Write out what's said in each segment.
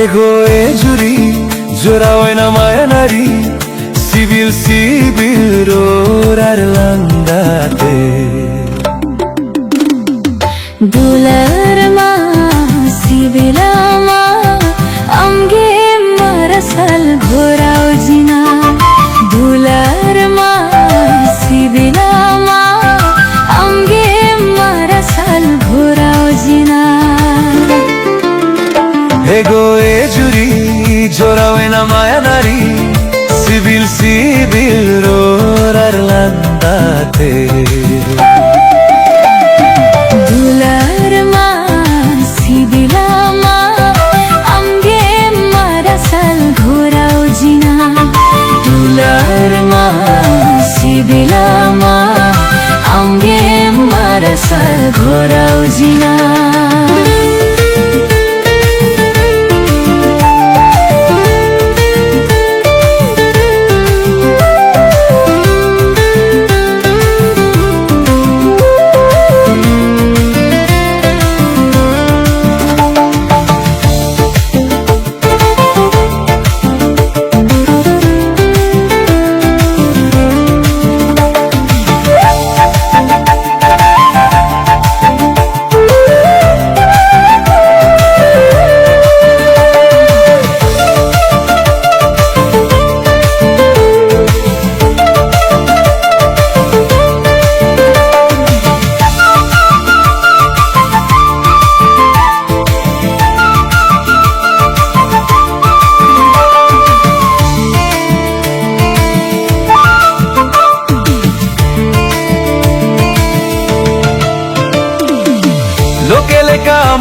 एगो जुरी जोरा होइन माया नारी सिबिल सिबिल रोरार लांदाते दुलरमा सिबिलमा अम्गे मरसल घोराउ जिना दुलरमा सिबिलमा अम्गे मरसल घोराउ जिना एगो जुरी जोरा होइन माया नारी सिबिल सिबिल रोरार लांदाते दुलरमा सिबिलमा अम्गे मरसल घोराउ जिना दुलरमा सिबिलमा अम्गे मरसल घोराउ जिना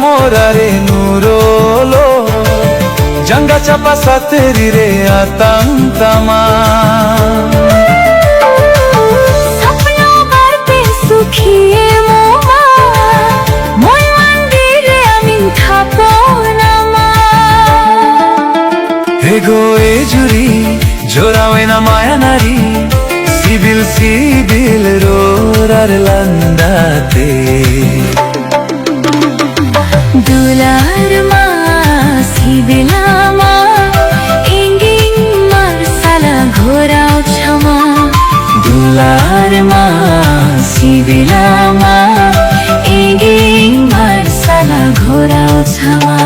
मोरारे नूरोलो जंगा चपा सतेरी रे आतंकमा सपना बारते सुखिए मोमा मोय मंदिरे अमिन थापोनामा एगो जुरी जोरा होइन माया नारी सिबिल सिबिल रोरार लांदाते दुलरमा सिबिलमा इंगिङ मरसल घोराउ छमा दुलरमा सिबिलमा इंगिङ मरसल घोराउ छमा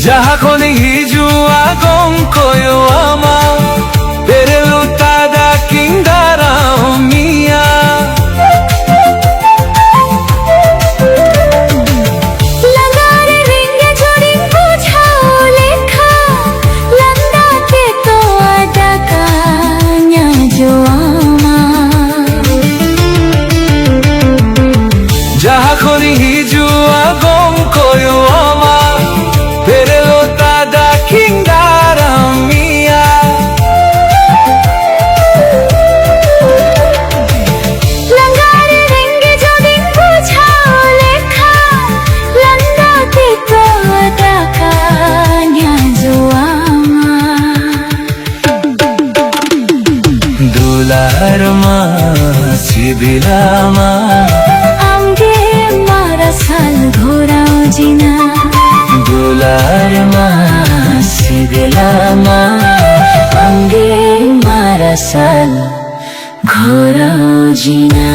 जहाँ खोनी हिजो आगों कोयो आमा पेरेलु तादा किंगारा मिया लगारे रिंगे जोड़ी बुझाओ लेखा लंदा के तो आदा कान्या जो आमा जहाँ खोनी हिजो आगों कोयो आमा पेरेलो तादा किंगारा मिया लगारे रिंगे जोड़ी बुझाओ लेखा लंदा के तो आदा कान्या जो आमा दुलरमा सिबिलमा अम्गे मरसल घोराउ जिना दुलरमा सिबिलमा अम्गे marasal ঘোরাও জিনা।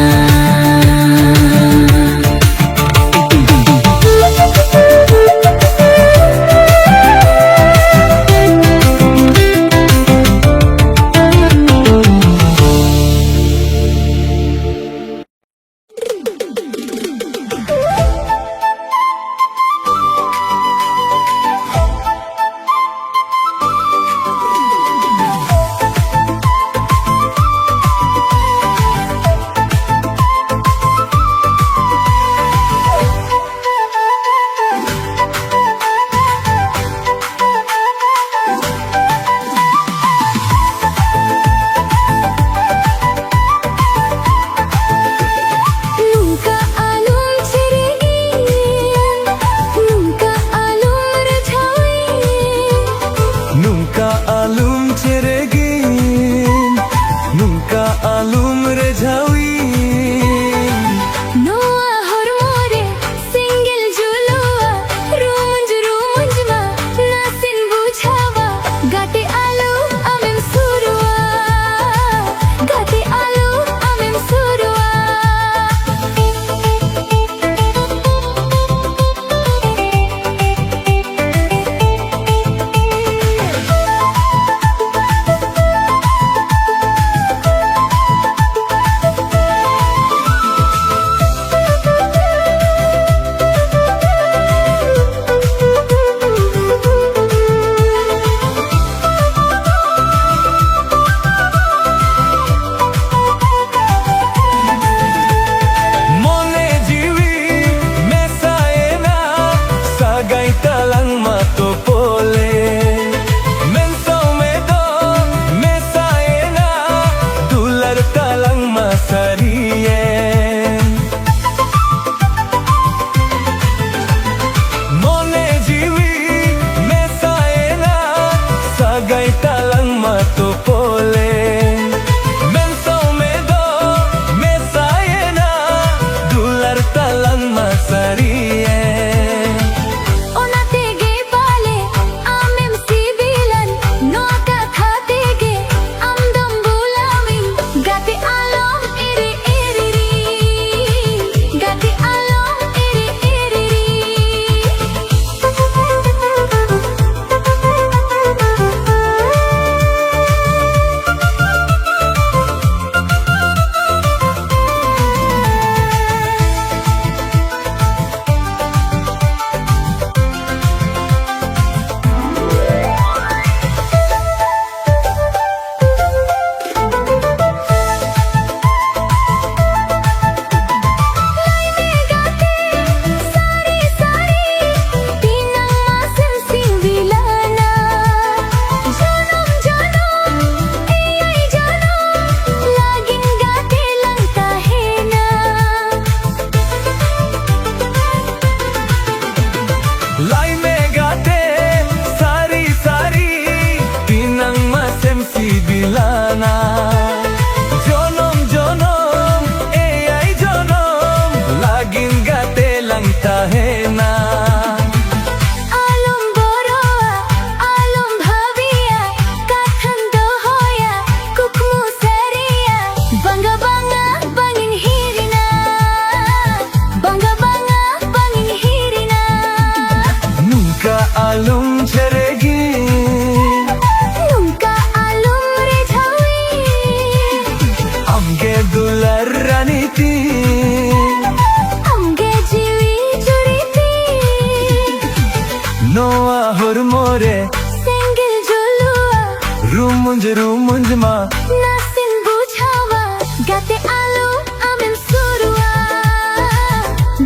Rumunj ma nasin buchawa gate alu amen surua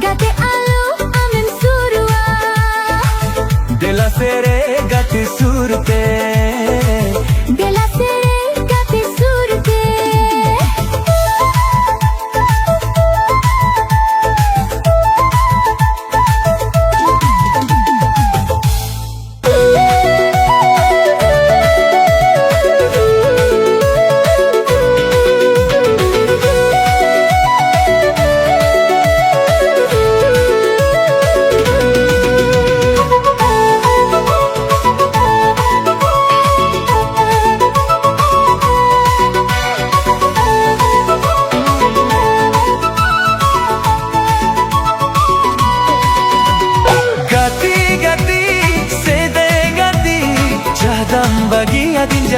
gate alu amen surua dela sere gate surte dela sere gate surte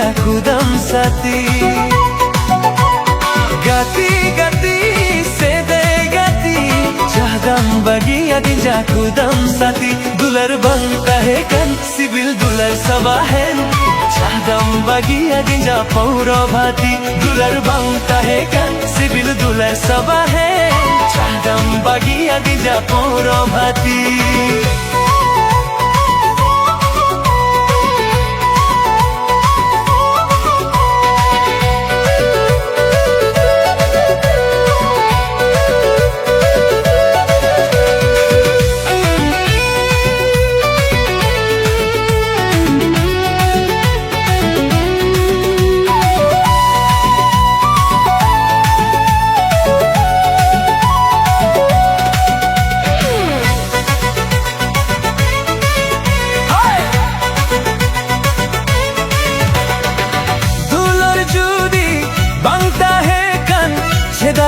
दिंजा खुदम साथी गति गति से दे गति चाहदम बगिया दिंजा खुदम साथी दुलर बनता है कन सिबिल दुलर सबा है चाहदम बगिया दिंजा पौरो भाती दुलर बनता है कन सिबिल दुलर सबा है चाहदम बगिया दिंजा पौरो भाती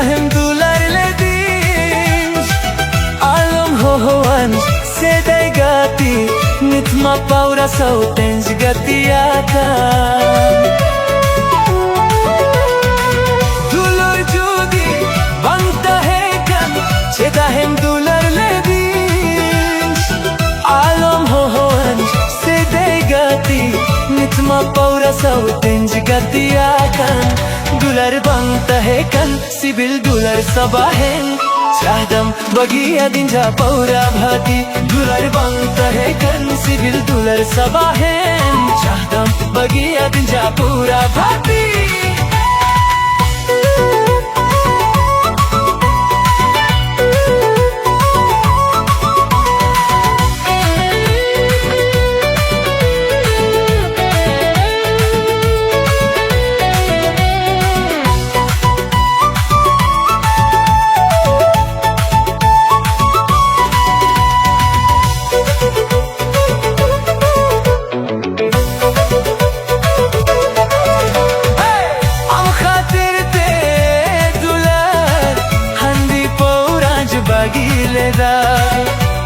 Hem dular ledins Alam hohoan sedai gati Nitma paura sautens gatiata Dulur judi bangta hekan Seda hem dular ledins Alam hohoan sedai gati Nitma paura sautens gatiata दुलर बनता है कन सिबिल दुलर सबा है चाहदम बगिया दिंजा पौरा भाती दुलर बनता है कन सिबिल दुलर सबा है चाहदम बगिया दिंजा पूरा भाती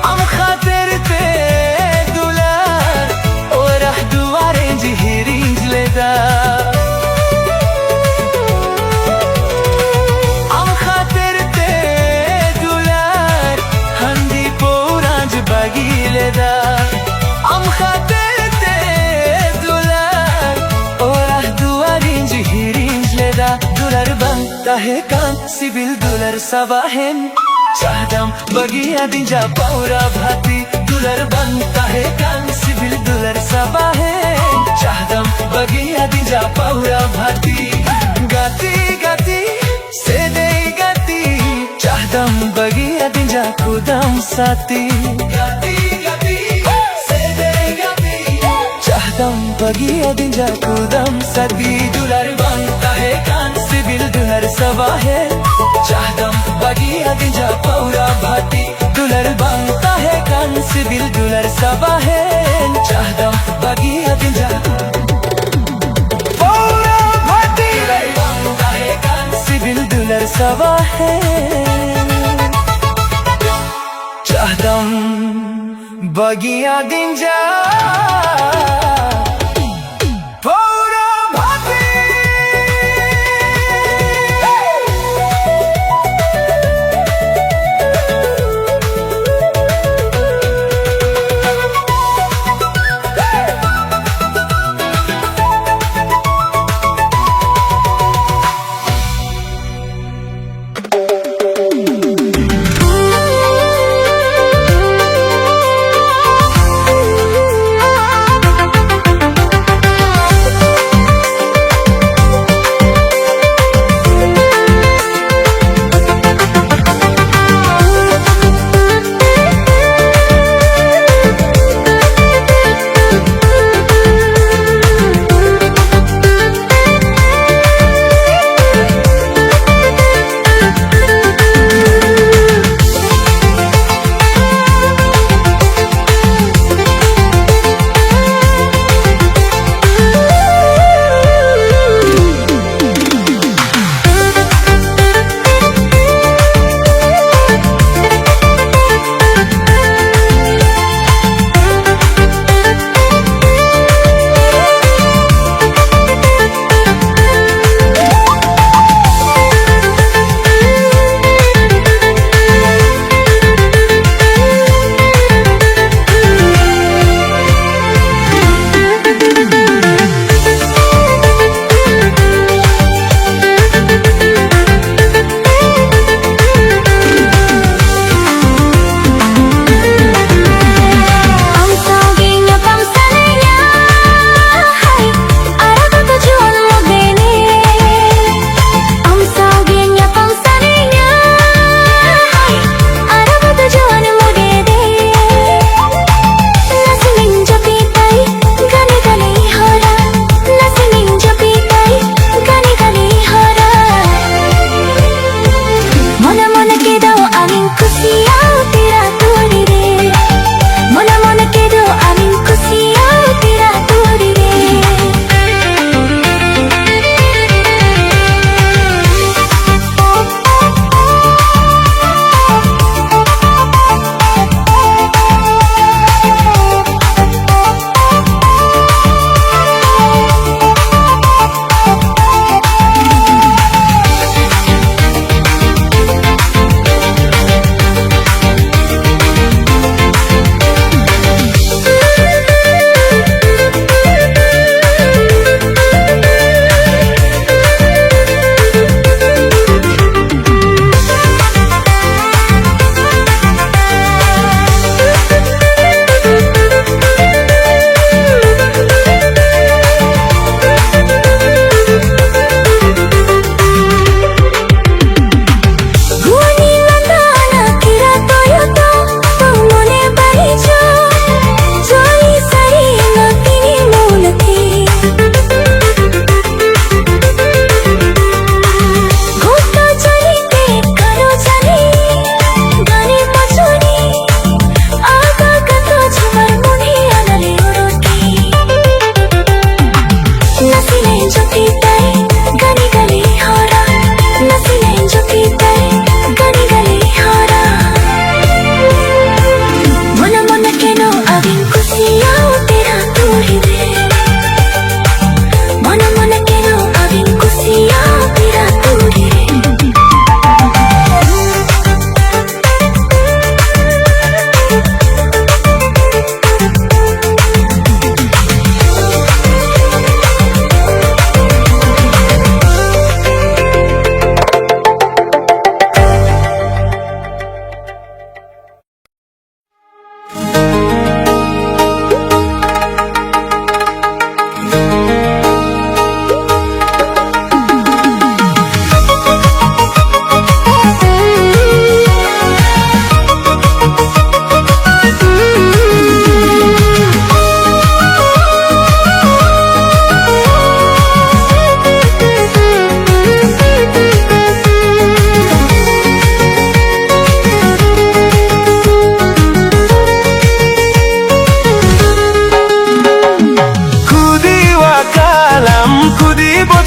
am khater te dular orah duare jihiriz leda am khater te dular handi poraj bagi leda am khater te dular orah duare jihiriz leda dular banta hai kan sibil dular sabahen चाहदम बगिया दिंजा पौरा भाती दुलर बनता है कान CIBIL दुलर सबा है चाहदम बगिया दिंजा पौरा भाती गति गति से दे गति चाहदम बगिया दिंजा खुदम साथी गति गति से दे गति चाहदम बगिया दिंजा खुदम साथी दुलर बनता है कान सिबिल दुलर सबा है चाहदम बगिया दिंजा पौरा भाती दुलर बनता है कान सिबिल दुलर सबा है चाहदम बगिया दिंजा पौरा भाती दुलर बनता है कान सिबिल दुलर सबा है चाहदम बगिया दिंजा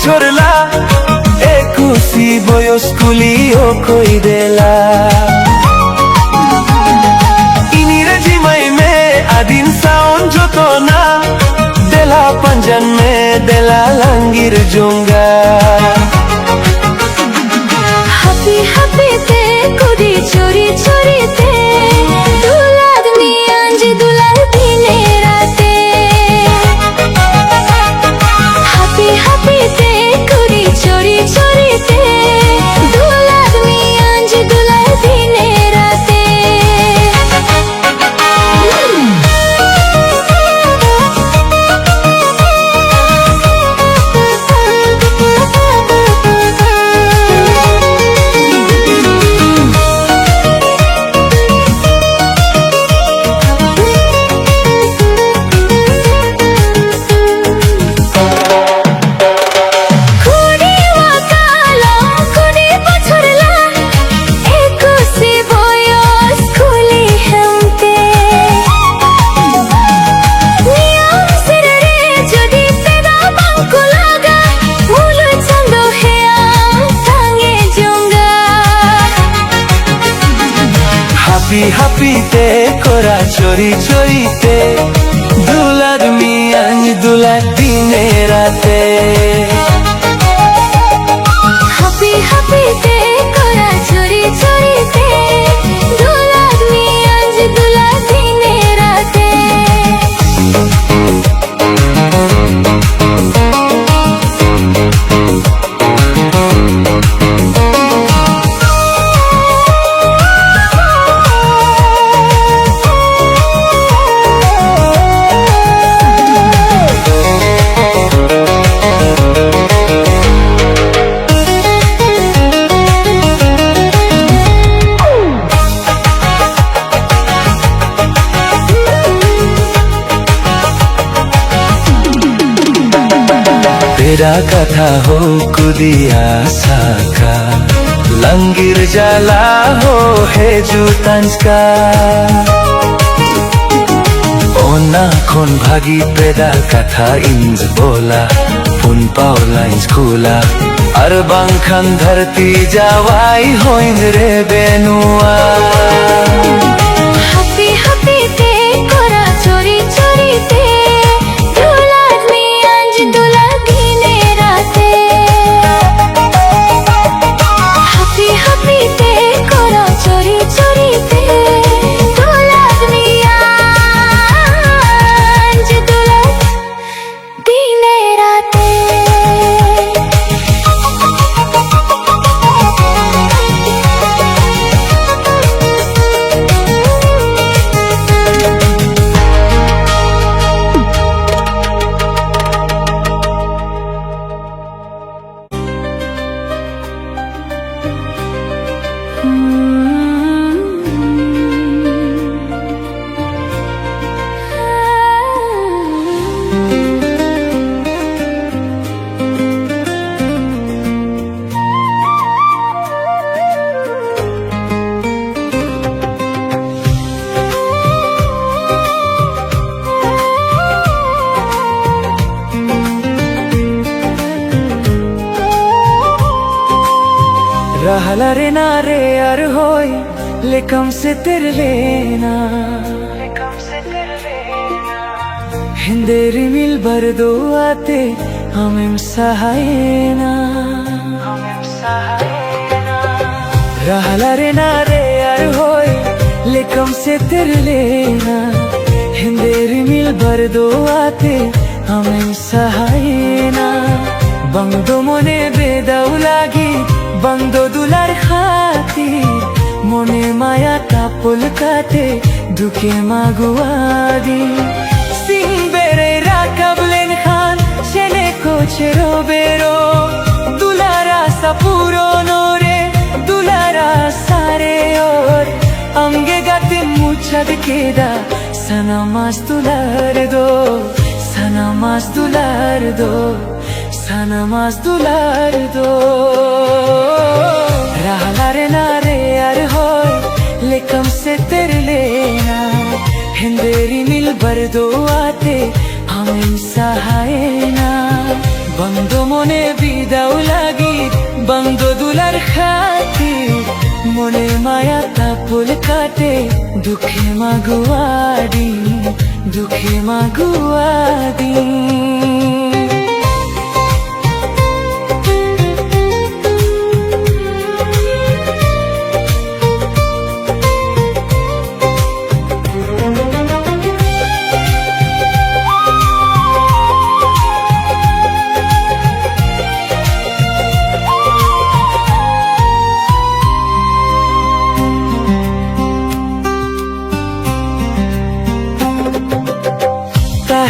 বছরলা একুশি বয়স কুলিও কই দেলা ইংরেজি মাইমে আদিন সাউন যত না দেলা পাঞ্জান মে দেলা লাঙ্গির জুঙ্গা হাপি হাপিতে কুড়ি চুরি চুরিতে দুলাদ মিয়াঞ্জ দুলাল দিনে রাতে হাপি হাপিতে কুড়ি চুরি চুরিতে দুলাদ মিয়াঞ্জ দুলাল দিনে রাতে হাপিতে করা চরি চরিতে দুলাদ মিয়াঞ্জ দুলাদ দিনে রাতে হাপি হাপিতে করা চুরি চুরিতে দুলাদ মিয়াঞ্জ দুলাল দিনে রাতে तेरा कथा हो कुदिया साका लंगिर जाला हो है जूतांस का ओना खोन भागी पेदा कथा इंज बोला पुन पावला इंज खुला अरबांग खन धरती जावाई हो इंज रे बेनुआ হাপি হাপিতে করা চুরি চুরিতে দুলাদ মিয়াঞ্জ দুলাল দিনে রাতে হাপি হাপিতে করা চুরি চুরিতে দুলাদ মিয়াঞ্জ দুলাল দিনে রাতে रहला रे ना रे अर होय लेकम से तेरे लेना हिंदेरी मिल बर दो आते हमें सहायना रहला रे ना रे अर होय लेकम से तेरे लेना हिंदेरी मिल बर दो आते हमें सहायना बंदो मने बेदाउ लागी बंदो दुलार खातिर मने माया तापुल काटे दुखे मागुआदी सिंह बेरे राकबलेन खान शेने कोचेरो बेरो दुलारा सपुरो नोरे दुलारा सारे और अंगे गाते मुछद केदा सनमास दुलार दो सनमास दुलार दो सनमास दुलार दो रहला रे ना रे यार हो लेकम से तेरे लेना हिंदेरी मिल बर दो आते हमें सहायना बंदो मने भी বিদাও লাগি বন্ধ দুলার খাতি মনে মায়া তাপল কাটে দুঃখে মাগুয়াদি দুঃখে মাগুয়াদি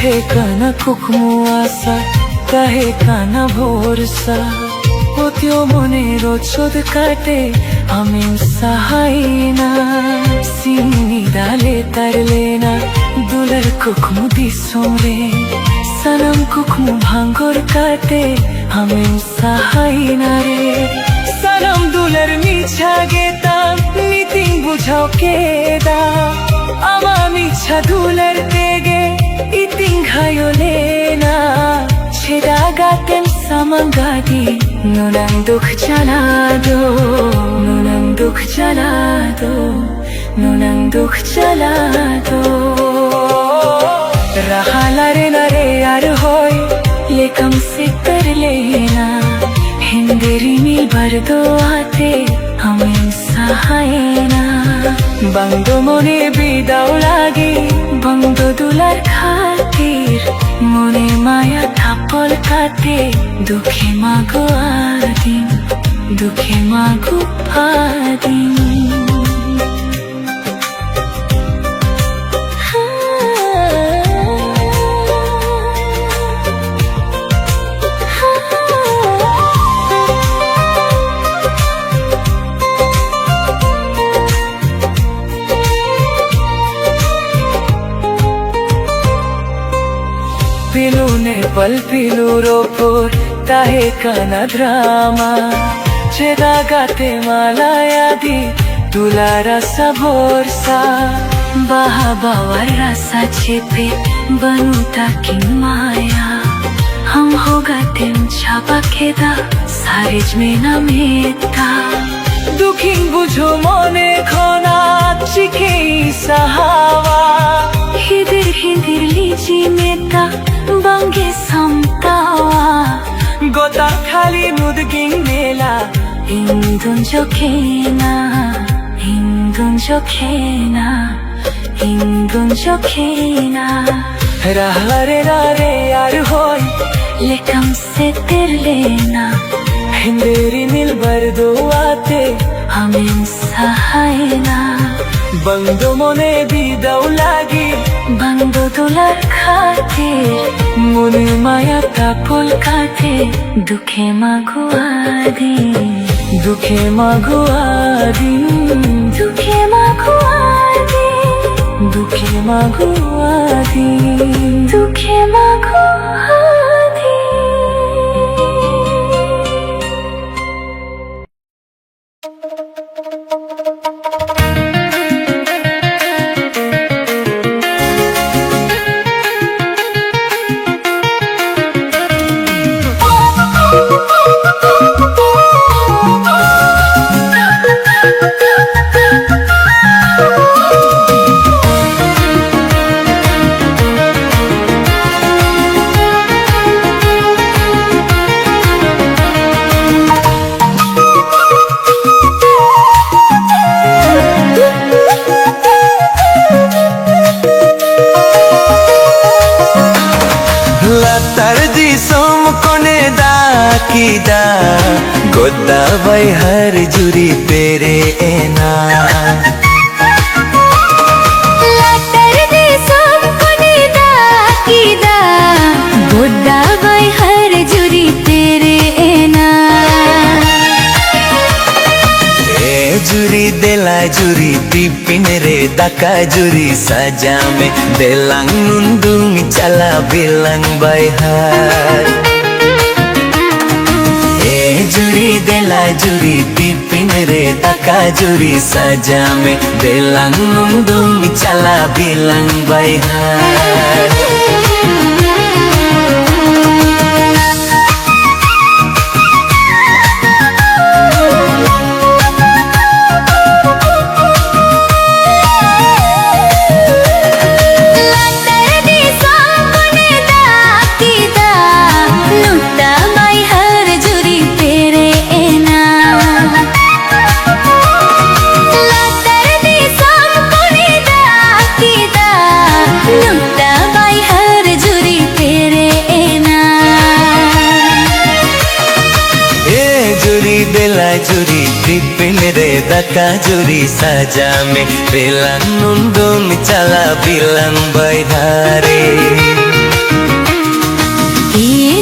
काहे काना कुकमु आशा काहे काना भोरसा होत्यो मने रोचोद काटे हमें सहायना सिनी डाले तरलेना दुलर कुकमु दिसोरे सनम कुकमु भांगोर काटे हमें सहायना रे सनम दुलर मिछा गेता मीटिंग बुझाओ केदा आमा मिछा दुलर तेगे iting hayolena cheda gatem samangadi nunang dukh jalado nunang dukh jalado nunang dukh jalado rahalare nare ar hoy lekam se kar lena hinderi mi bardo aate hame sahayna bangdo mone bidao lagi bangdo dular খাতির মনে মায়া থাপল কাটে দুঃখে মাগো আদিন দুঃখে মাগো আদিন পিলুনে পল পিলুর ওপর তাহে কানা ড্রামা চেদা গাতে মালায় আদি তুলার রাসা ভরসা বাহা বাওয়ার রাসা চেপে বনুতা কি মায়া हम हो गाते छापा खेदा सारिज में ना मेता दुखी बुझो मने खोना चिके सहावा हिदिर हिदिर लीची मेता बंगे समतावा गोता खाली मुदगिंग मेला इंदुन जोखेना इंदुन जोखेना इंदुन जोखेना रहरे रे यार होय लेकम से तेर लेना हिंदेरी नील बरदो आते हमें सहायना बंदो मोने बिदाओ लागी बंदो दुलार खाते मने माया तापल काटे दुखे मागुआदी दुखे मागुआदी दुखे मागुआदी दुखे मागुआदी दुखे मागुआदी kida goda bai har juri pere ena latar de sam kone da kida goda bai har juri pere ena e juri dela juri tipin re daka juri saja me delang nundung chala bilang bai har जुरी देला जुरी पिपिन रे तका जुरी सजा में देlang nundung chala bilang bayhar juri bela juri dipilih daka juri saja me bilang nundung cala bilang baik hari.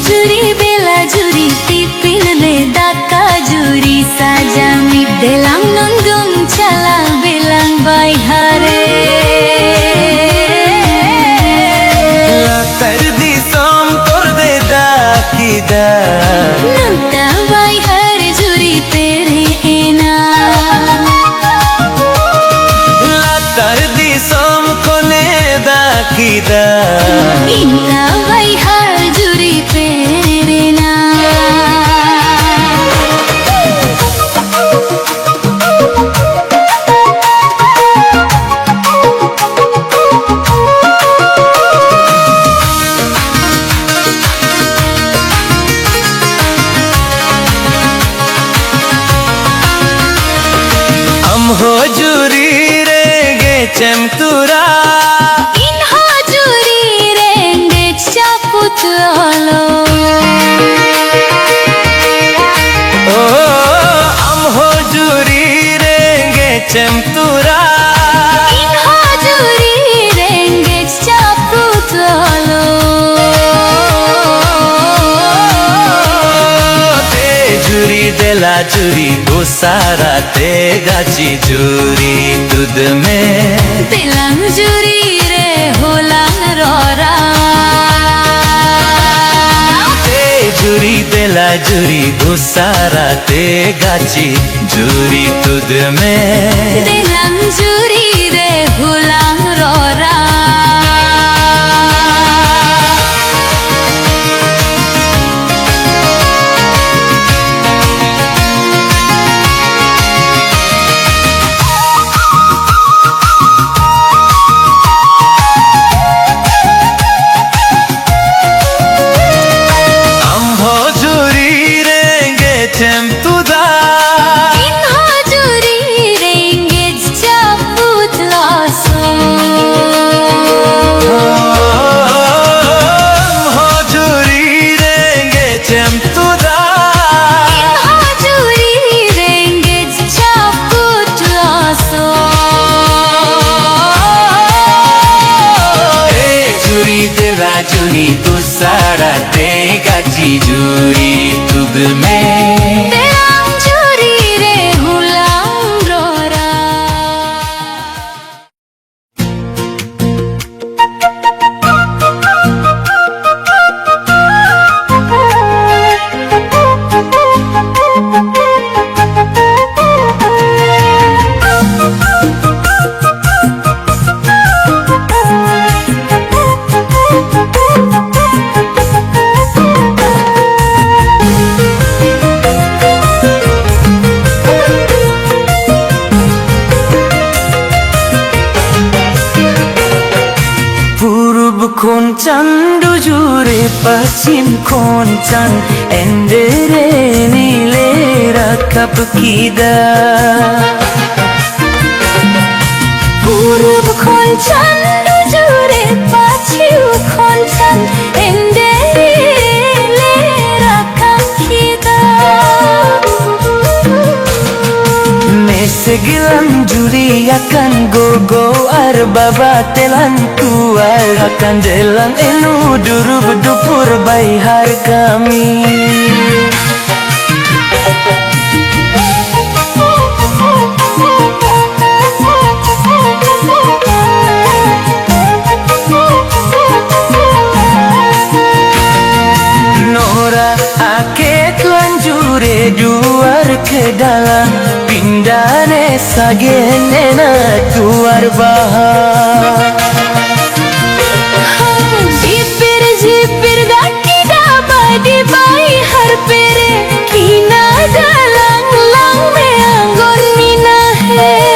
juri bela juri dipilih daka juri saja me bilang nundung cala bilang baik hari. Latar di som tor de dakida nanta baik hari juri tere ena. Latar di som kone dakida inta baik hari juri tere na. हो jury रे गे चमतुरा इन हो jury रेंगे चापुतलो ओ हम हो jury रे गे चमतुरा इन हो जूरी रेंगे चापुतलो ते जूरी देला जूरी सारा ते गाची जूरी दूध में बिlang juri re holang rora. ते जूरी देला जूरी सारा ते गाची जूरी दूध में बिlang juri re holang rora. जूरी तू सारा ते गाची जूरी तुद में बिlang juri re holang rora. Koncan dujure pasin koncan endere nile rakap kida Purub koncan dujure pasin koncan endere nile rakap kida. Segilan juri akan gogo arbaba telan tuar akan delang enu duru bedupur bayar kami. Nora ake tuan jure duar ke dalam pindane sagene na tuar bahar. Zipir zipir gati dabadi bai har pere kina dalang lang me angor mina hai.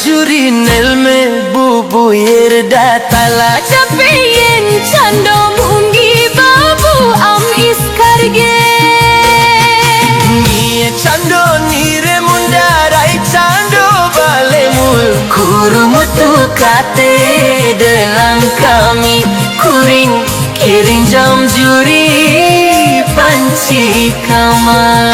Juri nel me bubu yer datala Jab kate dalam kami kuring kiring jam juri panci kamar.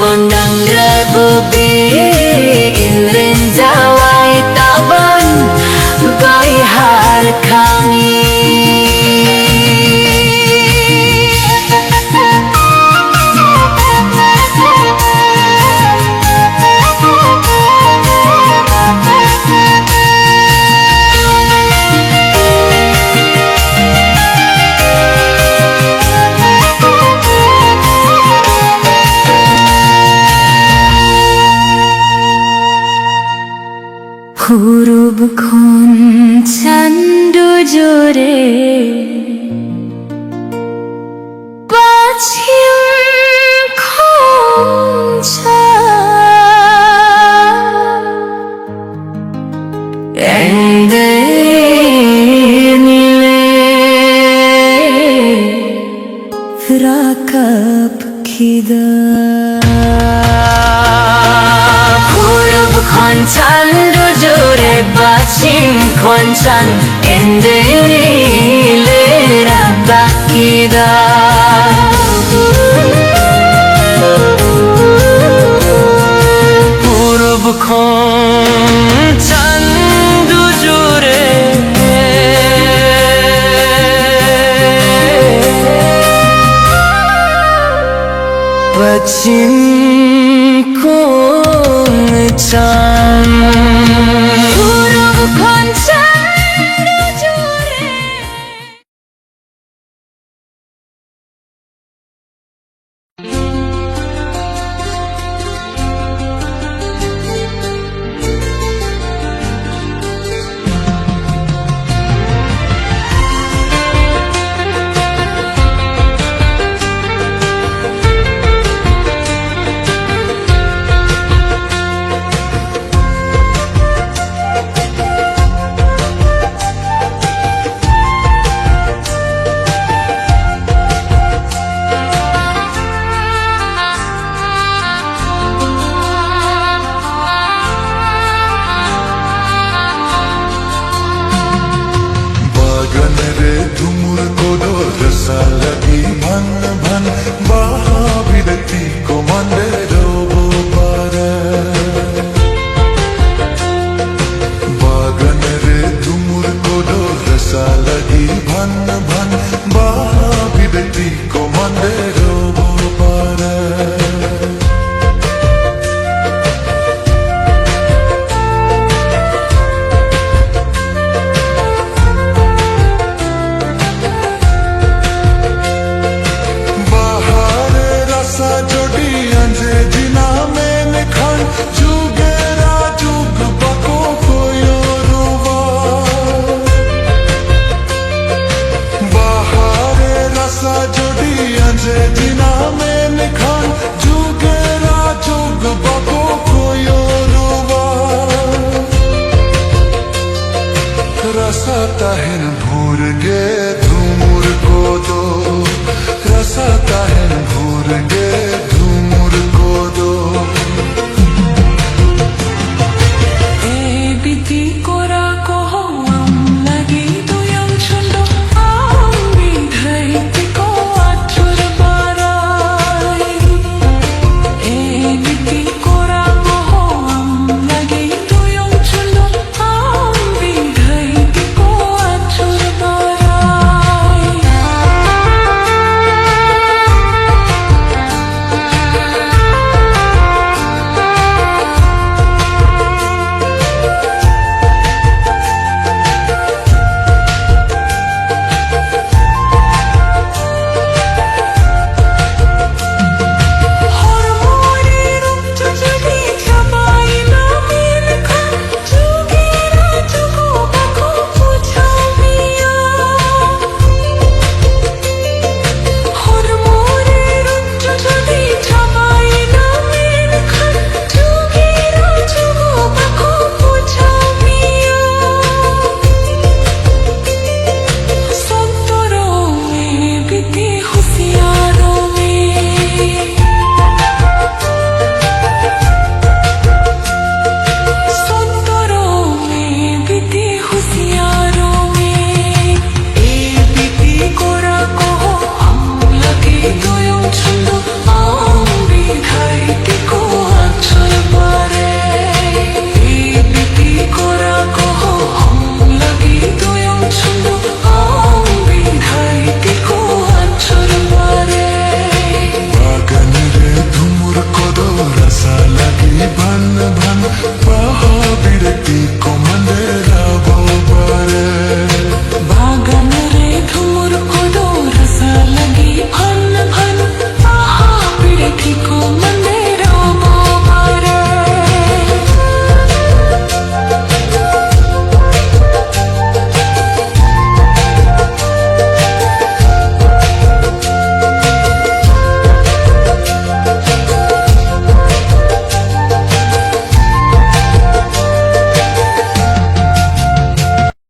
Bondang rebubi inren jawai taban bai har kami. Huruf koncandu jore Pachim koncan Ende nile Rakap kida Huruf koncandu jore Pachim koncan Ende nile Rakap kida Huruf koncandu jore Pachim koncan Huruf koncandu jore Lagi bhan bahabidati komandero bare bagan re tumur kodo rasa lagi bhan bahabidati komandero